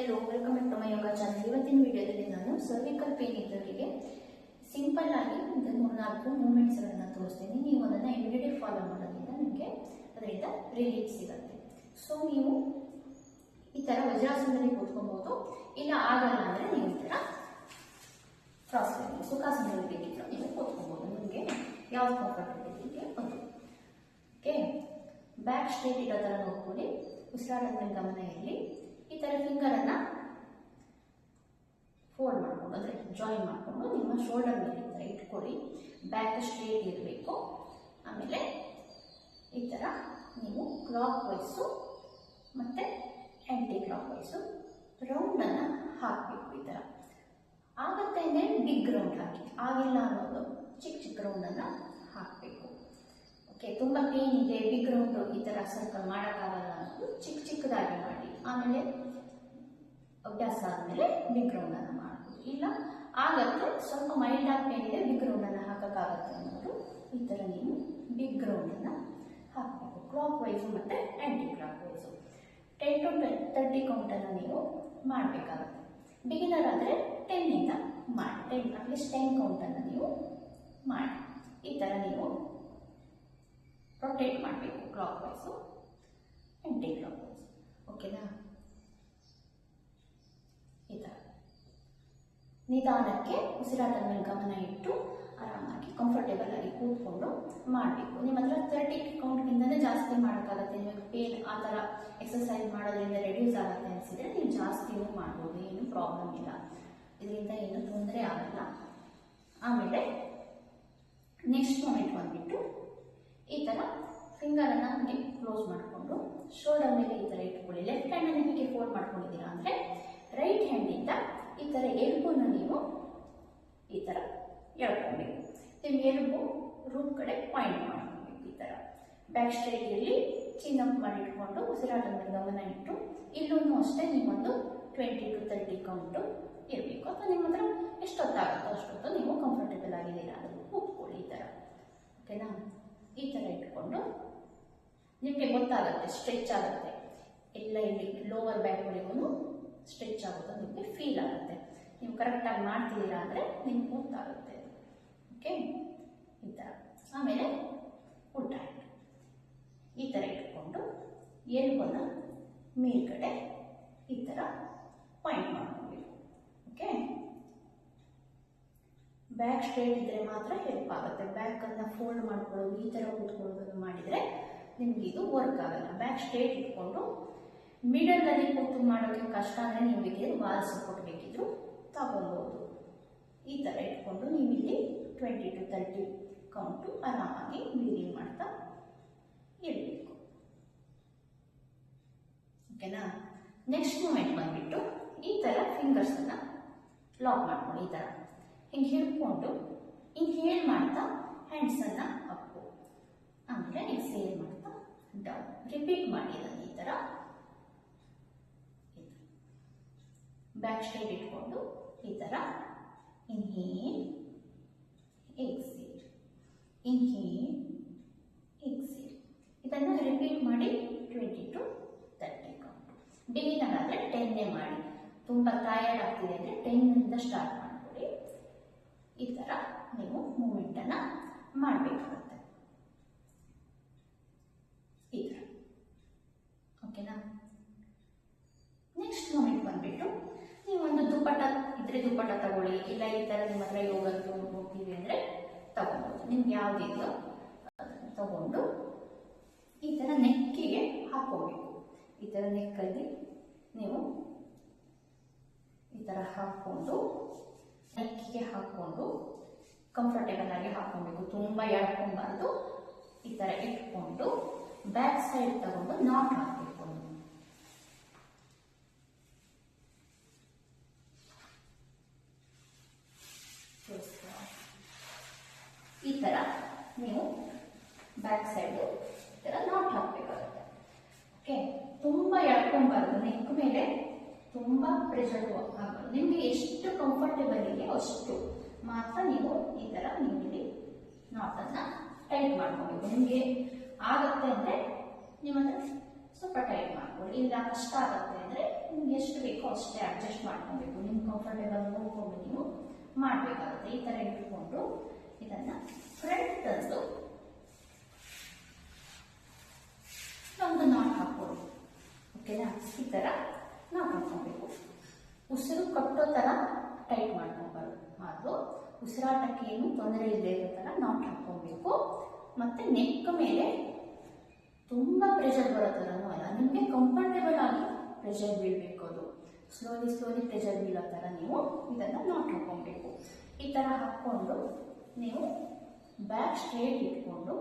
Hello, welcome back to my yoga channel. ಇವತ್ತಿನ ವಿಡಿಯೋದಲ್ಲಿ ನಾನು ಸರ್ವಿಕಲ್ ಪೇನ್ ಇದ್ದವರಿಗೆ ಸಿಂಪಲ್ ಆಗಿ ಒಂದು 3-4 ಮೂಮೆಂಟ್ಸ್ಗಳನ್ನು ತೋರಿಸ್ತೀನಿ. ನೀವು ಅದನ್ನು ಎವ್ರಿಡೇ ಫಾಲೋ ಮಾಡೋದ್ರಿಂದ ನಿಮಗೆ ಅದರಿಂದ ರಿಲೀಫ್ ಸಿಗುತ್ತೆ. ಸೊ ನೀವು ಈ ಥರ ವಜ್ರಾಸನದಲ್ಲಿ ಕೂತ್ಕೊಬೋದು, ಇಲ್ಲ ಆಗಲ್ಲ ಅಂದರೆ ನೀವು ಈ ಥರ ಕ್ರಾಸ್ ಸುಖಾಸನದಲ್ಲಿ ಬೇಕಿದ್ರು ನೀವು ಕೂತ್ಕೊಬೋದು. ನಿಮಗೆ ಯಾವ್ದು ಕಂಫರ್ಟಬಲ್ ಇದೆಯೋ ಅದು. ಓಕೆ, ಬ್ಯಾಕ್ ಸ್ಟ್ರೇಟ್ ಇರೋ ಥರ ನೋಡ್ಕೊಳ್ಳಿ. ಉಸಿರಾಟದ ಮೇಲೆ ಗಮನ ಇರಲಿ. ಈ ಥರ ಫಿಂಗರನ್ನು ಫೋಲ್ಡ್ ಮಾಡಿಕೊಂಡು ಅಂದರೆ ಜಾಯಿನ್ ಮಾಡಿಕೊಂಡು ನಿಮ್ಮ ಶೋಲ್ಡರ್ ಮೇಲೆ ಈ ಥರ ಇಟ್ಕೊಳ್ಳಿ. ಬ್ಯಾಕ್ ಸ್ಟ್ರೇಟ್ ಇರಬೇಕು. ಆಮೇಲೆ ಈ ಥರ ನೀವು ಕ್ಲಾಕ್ ವೈಸು ಮತ್ತು ಆ್ಯಂಟಿ ಕ್ಲಾಕ್ ವೈಸು ರೌಂಡನ್ನು ಹಾಕಬೇಕು. ಈ ಥರ ಆಗುತ್ತೆ ಅಂದರೆ ಬಿಗ್ ರೌಂಡ್ ಹಾಕಿ, ಆಗಿಲ್ಲ ಅನ್ನೋದು ಚಿಕ್ಕ ಚಿಕ್ಕ ರೌಂಡನ್ನು ಹಾಕಬೇಕು. ಓಕೆ, ತುಂಬ ಪೇನ್ ಇದೆ, ಬಿಗ್ ರೌಂಡು ಈ ಥರ ಸರ್ಕಲ್ ಮಾಡೋಕ್ಕಾಗಲ್ಲ ಅನ್ನೋದು ಚಿಕ್ಕ ಚಿಕ್ಕದಾಗಿ ಮಾಡಿ, ಆಮೇಲೆ ಅಭ್ಯಾಸ ಆದಮೇಲೆ ಬಿಗ್ ರೌಂಡನ್ನು ಮಾಡಬಹುದು. ಇಲ್ಲ ಆಗತ್ತೆ ಸ್ವಲ್ಪ ಮೈಲ್ಡ್ ಆಗಿ ಪೇನ್ ಇದೆ, ಬಿಗ್ ರೌಂಡನ್ನು ಹಾಕೋಕ್ಕಾಗತ್ತೆ ಅನ್ನೋದು ಈ ಥರ ನೀವು ಬಿಗ್ ರೌಂಡನ್ನು ಹಾಕಬೇಕು. ಕ್ಲಾಕ್ ವೈಸು ಮತ್ತು ಆ್ಯಂಟಿ ಕ್ಲಾಕ್ ವೈಸು 10 to 30 ಕೌಂಟನ್ನು ನೀವು ಮಾಡಬೇಕಾಗುತ್ತೆ. ಬಿಗಿನರ್ ಆದರೆ 10 ಮಾಡಿ, ಅಟ್ಲೀಸ್ಟ್ 10 ಕೌಂಟನ್ನು ನೀವು ಮಾಡಿ. ಈ ಥರ ನೀವು ರೊಟೇಟ್ ಮಾಡಬೇಕು, ಕ್ಲಾಕ್ ವೈಸು ಆ್ಯಂಟಿ ಕ್ಲಾಕ್ ವೈಸು. ಓಕೆನಾ? ಈ ಥರ ನಿಧಾನಕ್ಕೆ ಉಸಿರಾಟದ ಮೇಲೆ ಗಮನ ಇಟ್ಟು ಆರಾಮಾಗಿ ಕಂಫರ್ಟೇಬಲ್ ಆಗಿ ಕೂತ್ಕೊಂಡು ಮಾಡಬೇಕು. ನಿಮ್ಮ ಹತ್ರ 30 ಕೌಂಟ್ಗಿಂತಲೇ ಜಾಸ್ತಿ ಮಾಡೋಕ್ಕಾಗತ್ತೆ. ನಿಮಗೆ ಪೇನ್ ಆ ಥರ ಎಕ್ಸಸೈಸ್ ಮಾಡೋದ್ರಿಂದ ರೆಡ್ಯೂಸ್ ಆಗುತ್ತೆ ಅನಿಸಿದರೆ ನೀವು ಜಾಸ್ತಿನೂ ಮಾಡ್ಬೋದು, ಏನು ಪ್ರಾಬ್ಲಮ್ ಇಲ್ಲ, ಇದರಿಂದ ಏನು ತೊಂದರೆ ಆಗಲ್ಲ. ಆಮೇಲೆ ನೆಕ್ಸ್ಟ್ ಮೂಮೆಂಟ್ ಬಂದುಬಿಟ್ಟು ಈ ಥರ ಫಿಂಗರನ್ನು ಹೀಗೆ ಕ್ಲೋಸ್ ಮಾಡಿಕೊಂಡು ಶೋಲ್ಡರ್ ಮೇಲೆ ಈ ಥರ ಇಟ್ಕೊಳ್ಳಿ. ಲೆಫ್ಟ್ ಹ್ಯಾಂಡನ್ನು ಹೀಗೆ ಫೋಲ್ಡ್ ಮಾಡ್ಕೊಂಡಿದ್ದೀರಾ ಅಂದರೆ ರೈಟ್ ಹ್ಯಾಂಡಿಂದ ಈ ಥರ ಎಲ್ಬನ್ನು ನೀವು ಈ ಥರ ಎಳ್ಕೊಬೇಕು. ನೀವು ಎಲ್ಬು ರೂಮ್ ಕಡೆ ಪಾಯಿಂಟ್ ಮಾಡ್ಕೊಬೇಕು. ಈ ಥರ ಬ್ಯಾಕ್ ಸ್ಟ್ರೈಟ್ ಇರಲಿ, ಚಿನ್ ಅಪ್ ಮಾಡಿಟ್ಕೊಂಡು ಉಸಿರಾಟದ ಮೇಲೆ ಗಮನ ಇಟ್ಟು ಇಲ್ಲೂ ಅಷ್ಟೇ ನೀವೊಂದು 20 to 30 ಕೌಂಟು ಇರಬೇಕು. ಅಥವಾ ನಿಮ್ಮ ಹತ್ರ ಎಷ್ಟೊತ್ತಾಗುತ್ತೋ ಅಷ್ಟೊತ್ತು ನೀವು ಕಂಫರ್ಟೇಬಲ್ ಆಗಿದ್ದೀರಾ ಅದನ್ನು ಕೂತ್ಕೊಳ್ಳಿ. ಈ ಥರ ಓಕೆನಾ? ಈ ಥರ ಇಟ್ಕೊಂಡು ನಿಮಗೆ ಗೊತ್ತಾಗುತ್ತೆ, ಸ್ಟ್ರೆಚ್ ಆಗುತ್ತೆ ಎಲ್ಲ. ಇಲ್ಲಿ ಲೋವರ್ ಬ್ಯಾಕ್ವರೆಗೂ ಸ್ಟ್ರೆಚ್ ಆಗೋದು ನಿಮಗೆ ಫೀಲ್ ಆಗುತ್ತೆ. ನೀವು ಕರೆಕ್ಟಾಗಿ ಮಾಡ್ತಿದ್ದೀರಾ ಅಂದರೆ ನಿಮ್ಗೆ ಗೊತ್ತಾಗುತ್ತೆ. ಓಕೆ, ಈ ಥರ. ಆಮೇಲೆ ಉಲ್ಟಾ ಈ ಥರ ಇಟ್ಕೊಂಡು ಎಲ್ಬನ್ನು ಮೇಲ್ಗಡೆ ಈ ಥರ ಪಾಯಿಂಟ್ ಮಾಡ್ಕೊಬೇಕು. ಓಕೆ, ಬ್ಯಾಕ್ ಸ್ಟ್ರೇಟ್ ಇದ್ದರೆ ಮಾತ್ರ ಹೆಲ್ಪ್ ಆಗುತ್ತೆ. ಬ್ಯಾಕನ್ನು ಫೋಲ್ಡ್ ಮಾಡ್ಕೊಳ್ಳೋದು, ಈ ಥರ ಕೂತ್ಕೊಳ್ಳೋದನ್ನು ಮಾಡಿದರೆ ನಿಮ್ಗೆ ಇದು ವರ್ಕ್ ಆಗಲ್ಲ. ಬ್ಯಾಕ್ ಸ್ಟ್ರೇಟ್ ಇಟ್ಕೊಂಡು ಮಿಡಲಲ್ಲಿ ಕೂತು ಮಾಡೋಕ್ಕೆ ಕಷ್ಟ ಅಂದರೆ ನೀವು ಬೇಕಿದ್ರೆ ವಾಲ್ ಸಪೋರ್ಟ್ ಬೇಕಿದ್ರು ತಗೊಳ್ಬೋದು. ಈ ಥರ ಇಟ್ಕೊಂಡು ನೀವು ಇಲ್ಲಿ 20 to 30 ಕೌಂಟು ಆರಾಮಾಗಿ ಬ್ರೀದಿಂಗ್ ಮಾಡ್ತಾ ಇರಬೇಕು. ಓಕೆನಾ? ನೆಕ್ಸ್ಟ್ ಮೂಮೆಂಟ್ ಬಂದುಬಿಟ್ಟು ಈ ಥರ ಫಿಂಗರ್ಸನ್ನು ಲಾಕ್ ಮಾಡ್ಕೊಂಡು ಈ ಥರ ಹಿಂಗೆ ಹಿಡ್ಕೊಂಡು ಇನ್ಹೇಲ್ ಮಾಡ್ತಾ ಹ್ಯಾಂಡ್ಸನ್ನು ಅಪ್ಪು, ಆಮೇಲೆ ಎಕ್ಸೇಲ್ ಮಾಡ್ತಾ ಡೌನ್. ರಿಪೀಟ್ ಮಾಡಿ ಅದನ್ನು ಈ ಥರ. ಬ್ಯಾಕ್ ಸ್ಟ್ರೈಟ್ ಇಟ್ಕೊಂಡು ಈ ಥರ ಇನ್ಹೇಲ್ ಎಕ್ಸೇಲ್, ಇನ್ಹೇಲ್ ಎಕ್ಸೇಲ್. ಇದನ್ನು ರಿಪೀಟ್ ಮಾಡಿ 20 to 30 ಕೌಂಟು. ಬಿಗಿನರ್ ಆದರೆ 10 ಮಾಡಿ. ತುಂಬ ಟಯರ್ಡ್ ಆಗ್ತಿದೆ ಅಂದರೆ 10 ಸ್ಟಾರ್ಟ್ ಮಾಡಿಕೊಡಿ. ಈ ಥರ ನೀವು ಮೂಮೆಂಟನ್ನು ಮಾಡಬೇಕಾಗುತ್ತೆ. ಈ ಥರ. ಓಕೆನಾ? ನೆಕ್ಸ್ಟ್ ಮೂಮೆಂಟ್ ಬಂದುಬಿಟ್ಟು ನೀವು ಒಂದು ದುಪ್ಪಟ್ಟ ಇದ್ರೆ ದುಪ್ಪಟ್ಟ ತಗೊಳ್ಳಿ, ಇಲ್ಲ ಈ ಥರ ನಿಮ್ಮ ಹತ್ರ ಯೋಗಕ್ಕೆ ಹೋಗ್ತೀವಿ ಅಂದರೆ ತಗೊಳ್ಬೋದು. ನಿಮ್ಗೆ ಯಾವುದಿದೆಯೋ ಅದನ್ನು ತಗೊಂಡು ಈ ಥರ ನೆಕ್ಕಿಗೆ ಹಾಕ್ಕೋಬೇಕು. ಈ ಥರ ನೆಕ್ಕಲ್ಲಿ ನೀವು ಈ ಥರ ಹಾಕ್ಕೊಂಡು ನೆಕ್ಕಿಗೆ ಹಾಕ್ಕೊಂಡು ಕಂಫರ್ಟೇಬಲ್ ಆಗಿ ಹಾಕ್ಕೊಬೇಕು. ತುಂಬ ಎಳ್ಕೊಬಾರ್ದು. ಈ ಥರ ಇಟ್ಕೊಂಡು ಬ್ಯಾಕ್ ಸೈಡ್ ತಗೊಂಡು ನಾಟ್ ಹಾಕಬೇಕು. ಈ ಥರ ನೀವು ಬ್ಯಾಕ್ ಸೈಡು ಈ ಥರ ನಾಟ್ ಹಾಕಬೇಕಾಗುತ್ತೆ. ಓಕೆ, ತುಂಬ ಎಳ್ಕೊಬಾರ್ದು. ನೆಕ್ ಮೇಲೆ ತುಂಬ ಪ್ರೆಷರ್ ಆಗಬಾರ್ದು. ನಿಮಗೆ ಎಷ್ಟು ಕಂಫರ್ಟೇಬಲ್ ಇದೆಯೋ ಅಷ್ಟು ಮಾತ್ರ ನೀವು ಈ ಥರ ನೀವು ಇಲ್ಲಿ ನಾಟನ್ನು ಟೈಟ್ ಮಾಡ್ಕೊಬೇಕು. ನಿಮಗೆ ಆಗುತ್ತೆ ಅಂದರೆ ನಿಮ್ಮ ಸ್ವಲ್ಪ ಟೈಟ್ ಮಾಡ್ಕೊಳ್ಳಿ. ಇಲ್ಲ ಕಷ್ಟ ಆಗುತ್ತೆ ಅಂದರೆ ನಿಮ್ಗೆ ಎಷ್ಟು ಬೇಕೋ ಅಷ್ಟೇ ಅಡ್ಜಸ್ಟ್ ಮಾಡ್ಕೊಬೇಕು. ನಿಮ್ಗೆ ಕಂಫರ್ಟೇಬಲ್ ನೋಡ್ಕೊಂಡು ನೀವು ಮಾಡಬೇಕಾಗುತ್ತೆ. ಈ ಥರ ಇಟ್ಕೊಂಡು ಇದನ್ನು ಫ್ರಂಟ್ ತಂದು ಒಂದು ನಾಟ್ ಹಾಕ್ಬೋದು. ಓಕೆನಾ? ಈ ಥರ ನಾಟ್ ಹಾಕ್ಕೊಬೇಕು. ಉಸಿರು ಕಟ್ಟೋ ಥರ ಟೈಟ್ ಮಾಡ್ಕೊಬಾರ್ದು. ಆದರೂ ಉಸಿರಾಟಕ್ಕೆ ಏನು ತೊಂದರೆ ಇಲ್ಲದೆ ಇರೋ ಥರ ನಾಟ್ ಹಾಕ್ಕೊಬೇಕು. ಮತ್ತು ನೆಕ್ ಮೇಲೆ ತುಂಬ ಪ್ರೆಷರ್ ಬರೋ ಥರನೂ ಅಲ್ಲ, ನಿಮಗೆ ಕಂಫರ್ಟೇಬಲ್ ಆಗಿ ಪ್ರೆಷರ್ ಬೀಳಬೇಕು. ಅದು ಸ್ಲೋಲಿ ಪ್ರೆಷರ್ ಬೀಳೋ ಥರ ನೀವು ಇದನ್ನು ನಾಟ್ ಹಾಕ್ಕೊಬೇಕು. ಈ ಥರ ಹಾಕ್ಕೊಂಡು ನೀವು ಬ್ಯಾಕ್ ಸ್ಟ್ರೇಟ್ ಇಟ್ಕೊಂಡು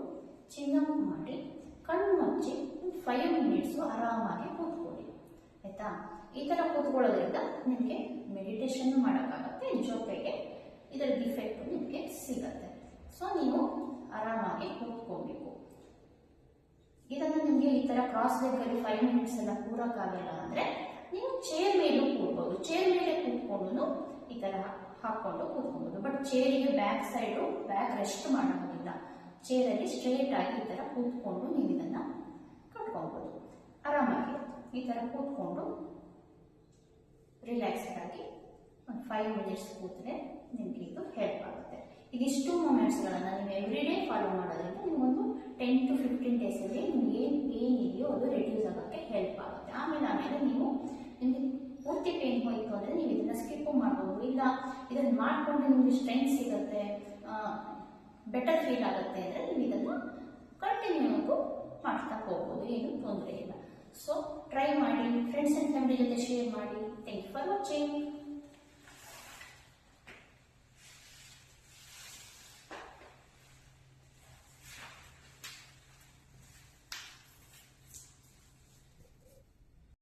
ಚಿನ್ನಪ್ ಮಾಡಿ ಕಣ್ಣು ಮುಚ್ಚಿ 5 ಮಿನಿಟ್ಸು ಆರಾಮಾಗಿ ಕೂತ್ಕೊಳ್ಳಿ. ಆಯಿತಾ? ಈ ಥರ ಕೂತ್ಕೊಳ್ಳೋದ್ರಿಂದ ನಿಮಗೆ ಮೆಡಿಟೇಷನ್ ಮಾಡೋಕ್ಕಾಗತ್ತೆ, ಜೊತೆಗೆ ಇದರ ಡಿಫೆಕ್ಟು ನಿಮಗೆ ಸಿಗತ್ತೆ. ಸೊ ನೀವು ಆರಾಮಾಗಿ ಕೂತ್ಕೋಬೇಕು. ಇದನ್ನು ನಿಮಗೆ ಈ ಥರ ಕ್ರಾಸ್ ಲೆಗ್ಗಲ್ಲಿ 5 ಮಿನಿಟ್ಸ್ ಎಲ್ಲ ಕೂರೋಕ್ಕಾಗಲ್ಲ ಅಂದರೆ ನೀವು ಚೇರ್ ಮೇಲೂ ಕೂರ್ಬೋದು. ಚೇರ್ ಮೇಲೆ ಕೂತ್ಕೊಂಡು ಈ ಥರ ಹಾಕ್ಕೊಂಡು ಕೂತ್ಕೊಬೋದು. ಬಟ್ ಚೇರಿಗೆ ಬ್ಯಾಕ್ ಸೈಡು ಬ್ಯಾಕ್ ರೆಸ್ಟ್ ಮಾಡೋದಿಲ್ಲ. ಚೇರಲ್ಲಿ ಸ್ಟ್ರೇಟ್ ಆಗಿ ಈ ಥರ ಕೂತ್ಕೊಂಡು ನೀವು ಇದನ್ನು ಕಟ್ಕೊಬೋದು. ಆರಾಮಾಗಿ ಈ ಥರ ಕೂತ್ಕೊಂಡು ರಿಲ್ಯಾಕ್ಸ್ಡ್ ಆಗಿ ಒಂದು 5 ಮಿನಿಟ್ಸ್ ಕೂತ್ರೆ ನಿಮಗೆ ಇದು ಹೆಲ್ಪ್ ಆಗುತ್ತೆ. ಇದಿಷ್ಟು ಮೂಮೆಂಟ್ಸ್ಗಳನ್ನು ನೀವು ಎವ್ರಿ ಡೇ ಫಾಲೋ ಮಾಡೋದ್ರಿಂದ ನಿಮಗೊಂದು 10 to 15 ಡೇಸಲ್ಲಿ ನಿಮ್ಗೆ ಏನು ಪೇನ್ ಇದೆಯೋ ಅದು ರೆಡ್ಯೂಸ್ ಆಗೋಕ್ಕೆ ಹೆಲ್ಪ್ ಆಗುತ್ತೆ. ಆಮೇಲೆ ನೀವು ನಿಮಗೆ ಪೂರ್ತಿ ಪೇನ್ ಹೋಯಿತು ಅಂದರೆ ನೀವು ಇದನ್ನು ಸ್ಕಿಪ್ ಮಾಡ್ಬೋದು. ಇಲ್ಲ ಇದನ್ನು ಮಾಡಿಕೊಂಡು ನಿಮಗೆ ಸ್ಟ್ರೆಂತ್ ಸಿಗುತ್ತೆ, ಬೆಟರ್ ಫೀಲ್ ಆಗುತ್ತೆ ಅಂದರೆ ನೀವು ಇದನ್ನು ಕಂಟಿನ್ಯೂ ಮಾಡ್ತಾ ಹೋಗ್ಬೋದು. ಏನು ತೊಂದರೆ ಇಲ್ಲ. ಸೊ ಟ್ರೈ ಮಾಡಿ, ಫ್ರೆಂಡ್ಸ್ ಆ್ಯಂಡ್ ಫ್ಯಾಮಿಲಿ ಜೊತೆ ಶೇರ್ ಮಾಡಿ. Thank you for watching.